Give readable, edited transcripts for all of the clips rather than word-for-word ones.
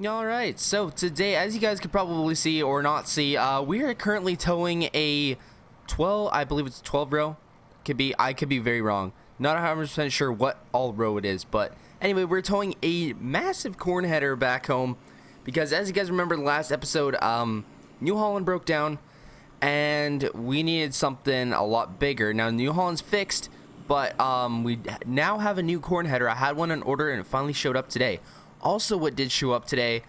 Alright, so today, as you guys could probably see or not see, we are currently towing a 12, I believe it's 12 row. I could be very wrong. Not 100% sure what all row it is, but anyway, we're towing a massive corn header back home because, as you guys remember the last episode, New Holland broke down and we needed something a lot bigger. Now, New Holland's fixed, but we now have a new corn header. I had one on order and it finally showed up today. Also, what did show up today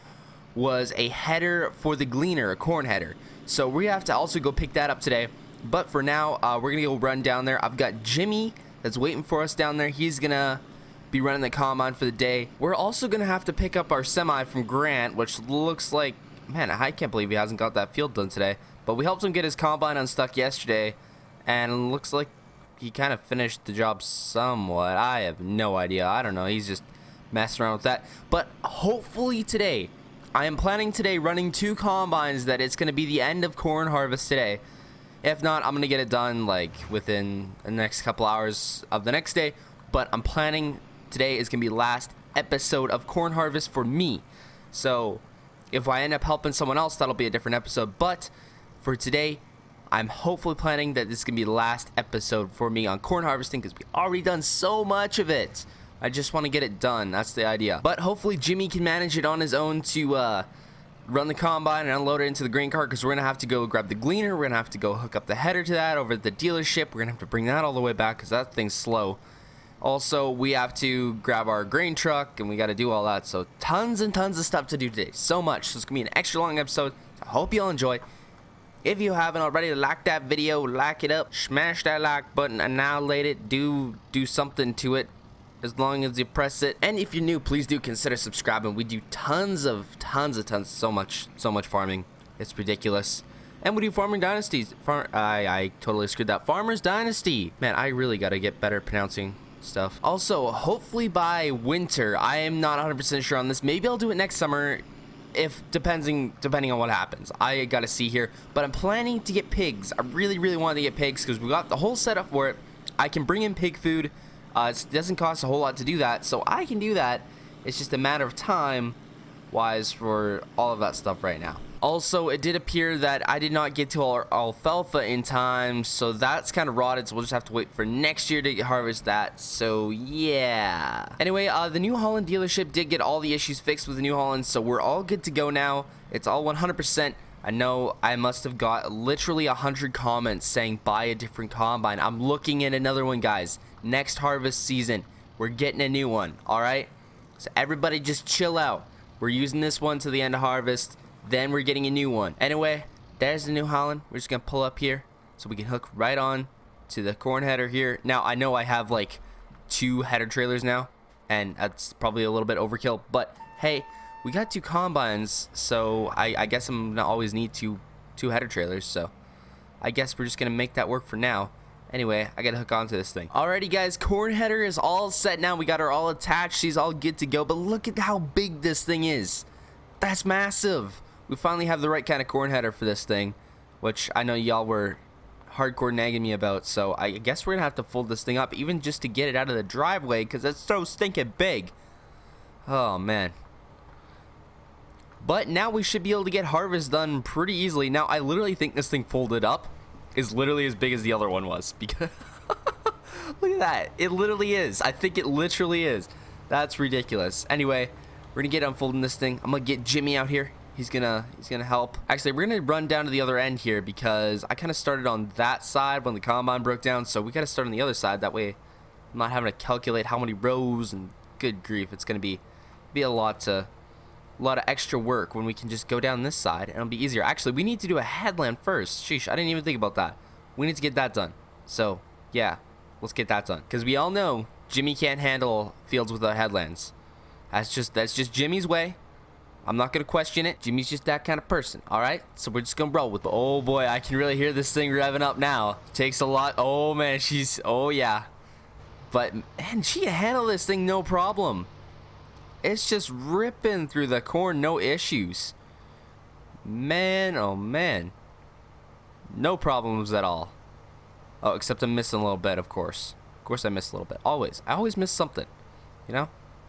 was a header for the Gleaner, a corn header. So we have to also go pick that up today. But for now, we're going to go run down there. I've got Jimmy that's waiting for us down there. He's going to be running the combine for the day. We're also going to have to pick up our semi from Grant, which looks like, man, I can't believe he hasn't got that field done today. But we helped him get his combine unstuck yesterday, and it looks like he kind of finished the job somewhat. I have no idea. I don't know. He's just messing around with that. But hopefully today, I am planning today running 2 combines that it's going to be the end of corn harvest today. If not, I'm going to get it done like within the next couple hours of the next day. But I'm planning today is going to be the last episode of corn harvest for me. So if I end up helping someone else, that'll be a different episode. But for today, I'm hopefully planning that this is going to be the last episode for me on corn harvesting because we've already done so much of it. I just want to get it done. That's the idea. But hopefully Jimmy can manage it on his own to run the combine and unload it into the grain cart, because we're going to have to go grab the Gleaner. We're going to have to go hook up the header to that over at the dealership. We're going to have to bring that all the way back because that thing's slow. Also, we have to grab our grain truck and we got to do all that. So tons and tons of stuff to do today. So much. So it's going to be an extra long episode. I hope you all enjoy. If you haven't already, like that video, like it up, smash that like button, annihilate it, do something to it. As long as you press it. And if you're new, please do consider subscribing. We do tons, so much farming. It's ridiculous. And we do farming dynasties. I totally screwed that. Farmer's Dynasty. Man, I really got to get better at pronouncing stuff. Also, hopefully by winter, I am not 100% sure on this. Maybe I'll do it next summer, if depending on what happens. I got to see here. But I'm planning to get pigs. I really want to get pigs because we got the whole setup for it. I can bring in pig food. It doesn't cost a whole lot to do that, so I can do that. It's just a matter of time wise for all of that stuff right now. Also, it did appear that I did not get to our alfalfa in time, so that's kind of rotted, so we'll just have to wait for next year to harvest that. So yeah. Anyway, the New Holland dealership did get all the issues fixed with the New Holland, so we're all good to go now. It's all 100%. I know I must have got literally 100 comments saying buy a different combine. I'm looking at another one, guys. Next harvest season, we're getting a new one, alright? So everybody just chill out. We're using this one to the end of harvest, then we're getting a new one. Anyway, there's the New Holland. We're just going to pull up here so we can hook right on to the corn header here. Now, I know I have like 2 header trailers now, and that's probably a little bit overkill, but hey, we got 2 combines, so I guess I'm going to always need two header trailers, so I guess we're just going to make that work for now. Anyway, I gotta hook onto this thing. Alrighty, guys, corn header is all set now. We got her all attached. She's all good to go. But look at how big this thing is. That's massive. We finally have the right kind of corn header for this thing, which I know y'all were hardcore nagging me about. So I guess we're gonna have to fold this thing up, even just to get it out of the driveway, because it's so stinking big. Oh, man. But now we should be able to get harvest done pretty easily. Now, I literally think this thing folded up is literally as big as the other one was, because look at that, it literally is. I think it literally is. That's ridiculous. Anyway, we're gonna get unfolding this thing. I'm gonna get Jimmy out here. He's gonna help. Actually, we're gonna run down to the other end here because I kind of started on that side when the combine broke down, so we gotta start on the other side. That way I'm not having to calculate how many rows, and good grief, it's gonna be a lot of extra work when we can just go down this side and it'll be easier. Actually, we need to do a headland first. Sheesh, I didn't even think about that. We need to get that done. So yeah, let's get that done, because we all know Jimmy can't handle fields without headlands. That's just Jimmy's way. I'm not gonna question it. Jimmy's just that kind of person. All right, so we're just gonna roll with it. Oh boy, I can really hear this thing revving up now. Takes a lot. Oh man, oh yeah, but man, she can handle this thing no problem. It's just ripping through the corn, no issues. Man, oh man. No problems at all. Oh, except I'm missing a little bit, of course. Of course I miss a little bit. Always. I always miss something. You know?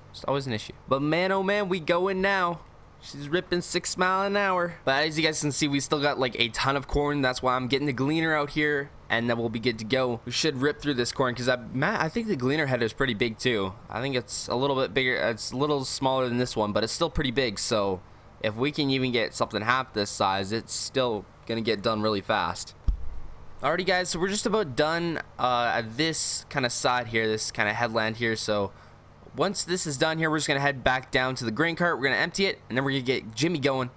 It's always an issue. But man, oh man, we going now. She's ripping 6 miles an hour. But as you guys can see, we still got like a ton of corn. That's why I'm getting the Gleaner out here, and then we'll be good to go. We should rip through this corn because I think the Gleaner head is pretty big too. I think it's a little bit bigger. It's a little smaller than this one, but it's still pretty big. So if we can even get something half this size, it's still gonna get done really fast. Alrighty guys, so we're just about done at this kind of side here, this kind of headland here. So once this is done here, we're just gonna head back down to the grain cart. We're gonna empty it, and then we're gonna get Jimmy going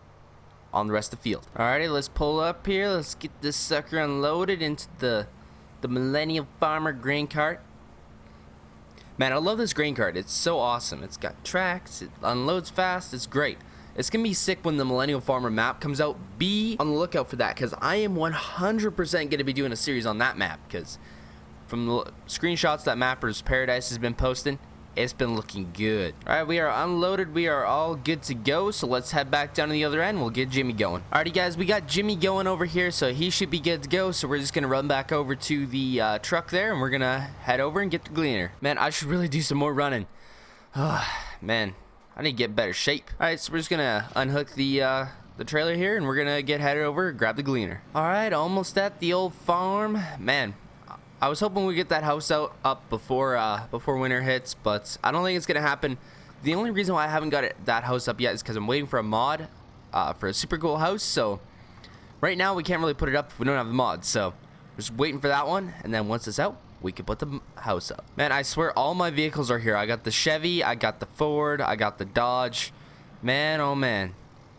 on the rest of the field. Alrighty, let's pull up here. Let's get this sucker unloaded into the Millennial Farmer grain cart. Man, I love this grain cart. It's so awesome. It's got tracks. It unloads fast. It's great. It's gonna be sick when the Millennial Farmer map comes out. Be on the lookout for that, because I am 100% gonna be doing a series on that map, because from the screenshots that Mapper's Paradise has been posting, it's been looking good. Alright, we are unloaded. We are all good to go. So let's head back down to the other end. We'll get Jimmy going. Alrighty guys, we got Jimmy going over here, so he should be good to go. So we're just gonna run back over to the truck there, and we're gonna head over and get the Gleaner. Man, I should really do some more running. Man, I need to get in better shape. Alright, so we're just gonna unhook the trailer here, and we're gonna get headed over and grab the Gleaner. Alright, almost at the old farm. Man, I was hoping we'd get that house up before winter hits, but I don't think it's gonna happen. The only reason why I haven't got that house up yet is because I'm waiting for a mod for a super cool house. So right now we can't really put it up if we don't have the mod. So we're just waiting for that one, and then once it's out, we can put the house up. Man, I swear all my vehicles are here. I got the Chevy, I got the Ford, I got the Dodge. Man, oh man,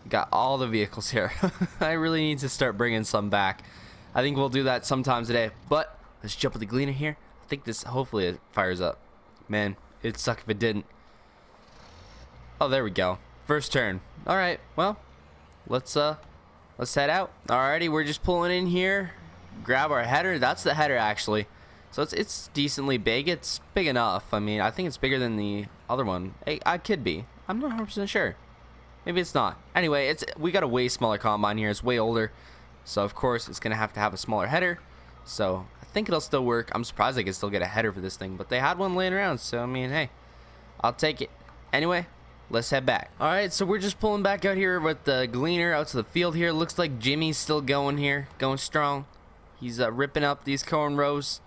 got all the vehicles here. I really need to start bringing some back. I think we'll do that sometime today, but let's jump with the Gleaner here. I think this, hopefully it fires up. Man, it'd suck if it didn't. Oh, there we go. First turn. Alright, well, let's head out. Alrighty, we're just pulling in here. Grab our header. That's the header, actually. So it's decently big. It's big enough. I mean, I think it's bigger than the other one. I could be. I'm not 100% sure. Maybe it's not. Anyway, we got a way smaller combine here. It's way older. So, of course, it's going to have a smaller header. So I think it'll still work. I'm surprised I can still get a header for this thing, but they had one laying around, so I mean, hey, I'll take it. Anyway, let's head back. Alright, so we're just pulling back out here with the Gleaner out to the field here. Looks like Jimmy's still going here, going strong. He's ripping up these corn rows.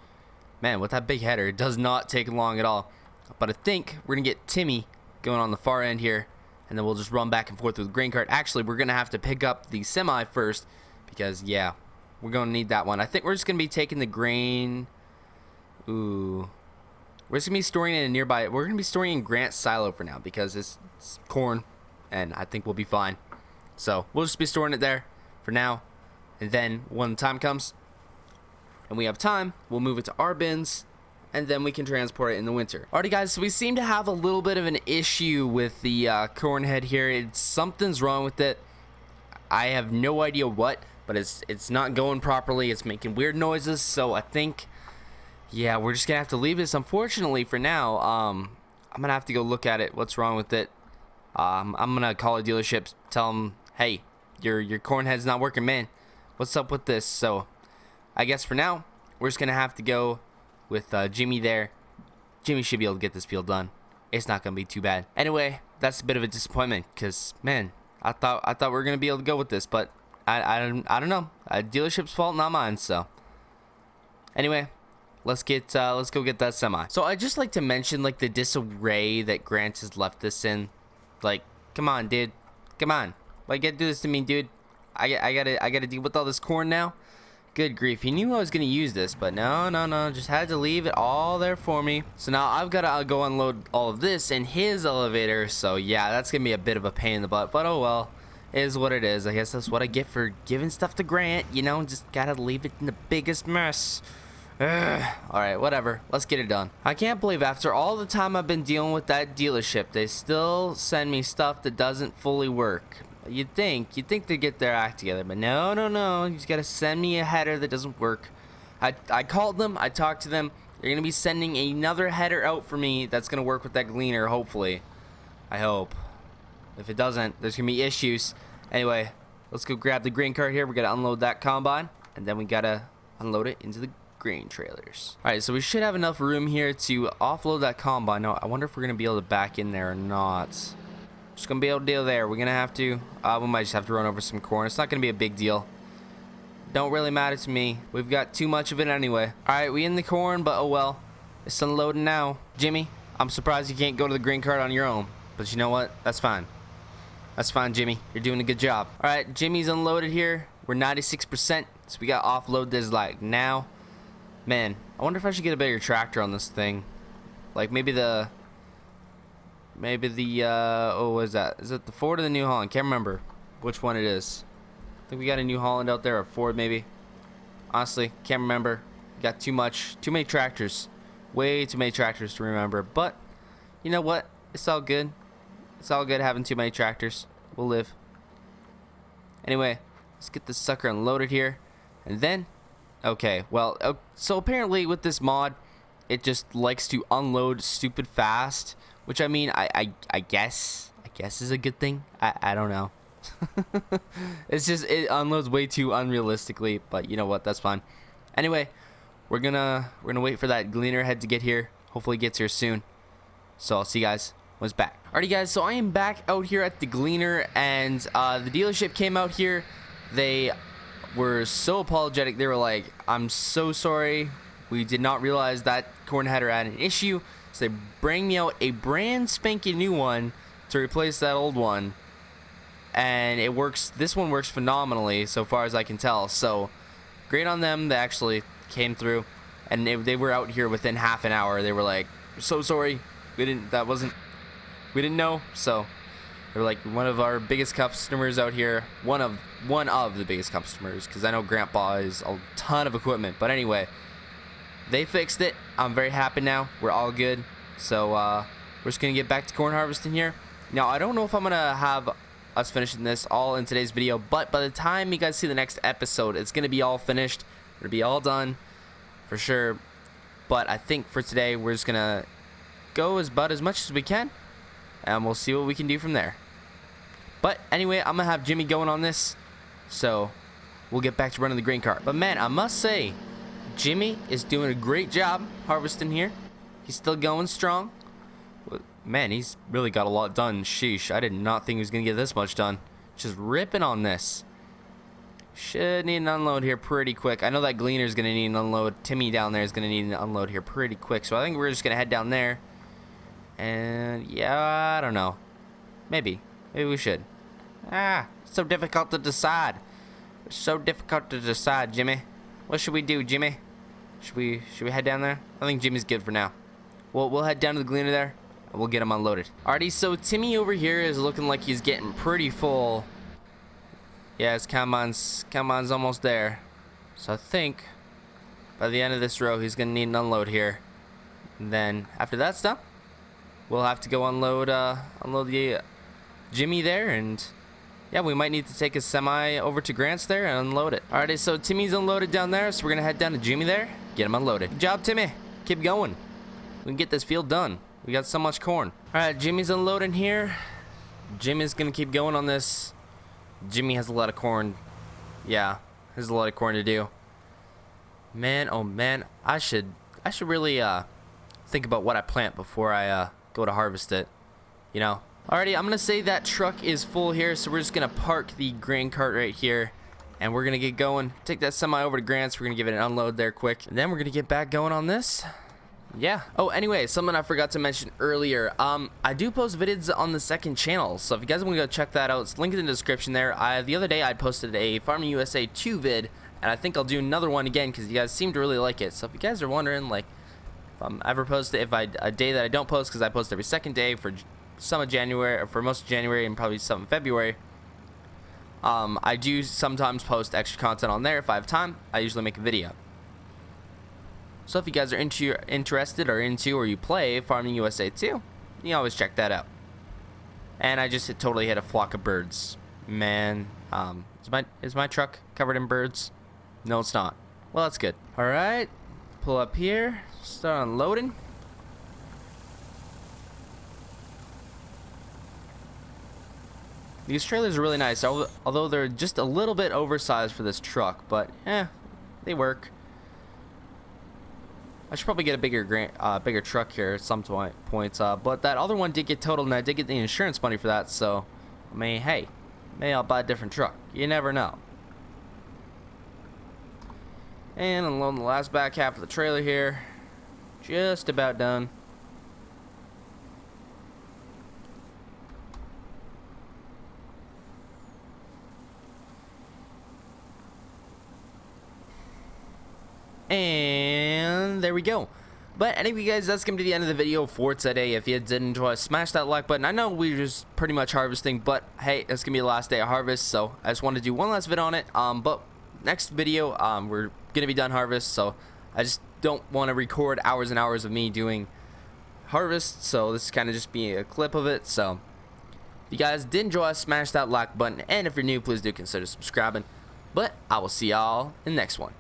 Man, with that big header, it does not take long at all. But I think we're gonna get Timmy going on the far end here, and then we'll just run back and forth with the grain cart. Actually, we're gonna have to pick up the semi first, because yeah, we're going to need that one. I think we're just going to be taking the grain. Ooh. We're just going to be storing it in nearby. We're going to be storing in Grant's silo for now because it's corn, and I think we'll be fine. So we'll just be storing it there for now. And then when the time comes and we have time, we'll move it to our bins, and then we can transport it in the winter. Alrighty guys, so we seem to have a little bit of an issue with the corn head here. Something's wrong with it. I have no idea what, but it's not going properly. It's making weird noises, so I think, yeah, we're just gonna have to leave this, unfortunately, for now. I'm gonna have to go look at it, what's wrong with it. I'm gonna call a dealership, tell them, hey, your corn head's not working, man. What's up with this? So I guess for now, we're just gonna have to go with Jimmy there. Jimmy should be able to get this field done. It's not gonna be too bad. Anyway, that's a bit of a disappointment, because man, I thought we were gonna be able to go with this, but I don't know. Dealership's fault, not mine. So anyway, let's go get that semi. So I just like to mention like the disarray that Grant has left this in. Like, come on, dude, come on. Like, do this to me, dude. I gotta deal with all this corn now. Good grief, he knew I was gonna use this, but no, just had to leave it all there for me. So now I've gotta go unload all of this in his elevator. So yeah, that's gonna be a bit of a pain in the butt, but oh well. Is what it is. I guess that's what I get for giving stuff to Grant, you know, just gotta leave it in the biggest mess. Alright, whatever, let's get it done. I can't believe after all the time I've been dealing with that dealership, they still send me stuff that doesn't fully work. You'd think they'd get their act together, but no, you just gotta send me a header that doesn't work. I called them, I talked to them. They're gonna be sending another header out for me that's gonna work with that Gleaner, hopefully. I hope. If it doesn't, there's gonna be issues. Anyway, let's go grab the grain cart here. We gotta unload that combine, and then we gotta unload it into the grain trailers. Alright, so we should have enough room here to offload that combine. Now, I wonder if we're gonna be able to back in there or not. It's gonna be a deal there. We're gonna have to, we might just have to run over some corn. It's not gonna be a big deal. Don't really matter to me. We've got too much of it anyway. Alright, we in the corn, but oh well. It's unloading now. Jimmy, I'm surprised you can't go to the green cart on your own. But you know what? That's fine. That's fine, Jimmy. You're doing a good job. Alright, Jimmy's unloaded here. We're 96%, so we got to offload this like now. Man, I wonder if I should get a bigger tractor on this thing. Like maybe the oh, what is that? Is it the Ford or the New Holland? Can't remember which one it is. I think we got a New Holland out there, or Ford maybe. Honestly, can't remember. We got too many tractors. Way too many tractors to remember. But you know what? It's all good. It's all good having too many tractors. We'll live. Anyway, let's get this sucker unloaded here. And then, okay, well, so apparently with this mod, it just likes to unload stupid fast. Which I mean, I guess is a good thing. I don't know. It's just, it unloads way too unrealistically, but you know what, that's fine. Anyway, we're gonna wait for that Gleaner head to get here. Hopefully it gets here soon. So I'll see you guys when it's back. Alrighty guys, so I am back out here at the Gleaner, and the dealership came out here. They were so apologetic. They were like, I'm so sorry, we did not realize that corn header had an issue. So they bring me out a brand spanking new one to replace that old one. And it works, this one works phenomenally so far as I can tell. So great on them. They actually came through, and they were out here within half an hour. They were like, so sorry, we didn't know. So they were like, one of our biggest customers out here, one of the biggest customers, because I know Grandpa is a ton of equipment. But anyway, they fixed it. I'm very happy now. We're all good. So we're just gonna get back to corn harvesting here. Now I don't know if I'm gonna have us finishing this all in today's video, but by the time you guys see the next episode, it's gonna be all finished. It'll be all done for sure. But I think for today we're just gonna go about as much as we can, and we'll see what we can do from there. But anyway, I'm gonna have Jimmy going on this, so we'll get back to running the grain cart. But man, I must say, Jimmy is doing a great job harvesting here. He's still going strong. Man, he's really got a lot done. Sheesh, I did not think he was gonna get this much done. Just ripping on this. Should need an unload here pretty quick. I know that Gleaner's gonna need an unload. Timmy down there is gonna need an unload here pretty quick. So I think we're just gonna head down there. And yeah, I don't know. Maybe we should. It's so difficult to decide. It's so difficult to decide, Jimmy. What should we do, Jimmy? Should we head down there? I think Jimmy's good for now. We'll head down to the Gleaner there, and we'll get him unloaded. Alrighty, so Timmy over here is looking like he's getting pretty full. Yeah, his combine's almost there. So I think by the end of this row, he's gonna need an unload here. And then after that's done, we'll have to go unload the Jimmy there, and yeah, we might need to take a semi over to Grant's there and unload it. Alrighty, so Timmy's unloaded down there, so we're gonna head down to Jimmy there, get him unloaded. Good job, Timmy. Keep going. We can get this field done. We got so much corn. Alright, Jimmy's unloading here. Jimmy's gonna keep going on this. Jimmy has a lot of corn. Yeah, there's a lot of corn to do. Man, oh man, I should really think about what I plant before I go to harvest it. You know. Alrighty, I'm gonna say that truck is full here, so we're just gonna park the grain cart right here, and we're gonna get going. Take that semi over to Grant's. We're gonna give it an unload there quick, and then we're gonna get back going on this. Yeah. Oh, anyway, something I forgot to mention earlier. I do post videos on the second channel, so if you guys want to go check that out, it's linked in the description there. The other day I posted a Farming USA 2 vid, and I think I'll do another one again because you guys seem to really like it. So if you guys are wondering, like, if I'm ever posted, a day that I don't post, because I post every second day for some of January, or for most of January and probably some of February, I do sometimes post extra content on there. If I have time, I usually make a video. So if you guys are interested or you play Farming USA 2, you can always check that out. And I just totally hit a flock of birds. Man, is my truck covered in birds? No, it's not. Well, that's good. All right, pull up here, start unloading. These trailers are really nice, although they're just a little bit oversized for this truck, but they work. I should probably get a bigger truck here at some points. But that other one did get totaled, and I did get the insurance money for that. So, I mean, hey, maybe I'll buy a different truck. You never know. And unloading the last back half of the trailer here. Just about done. And there we go. But anyway, guys, that's going to be the end of the video for today. If you did enjoy, smash that like button. I know we were just pretty much harvesting, but hey, it's going to be the last day of harvest, so I just wanted to do one last video on it. But next video, we're going to be done harvest, so I just don't want to record hours and hours of me doing harvest, so this is kind of just being a clip of it. So if you guys did enjoy, smash that like button, and if you're new, please do consider subscribing. But I will see y'all in the next one.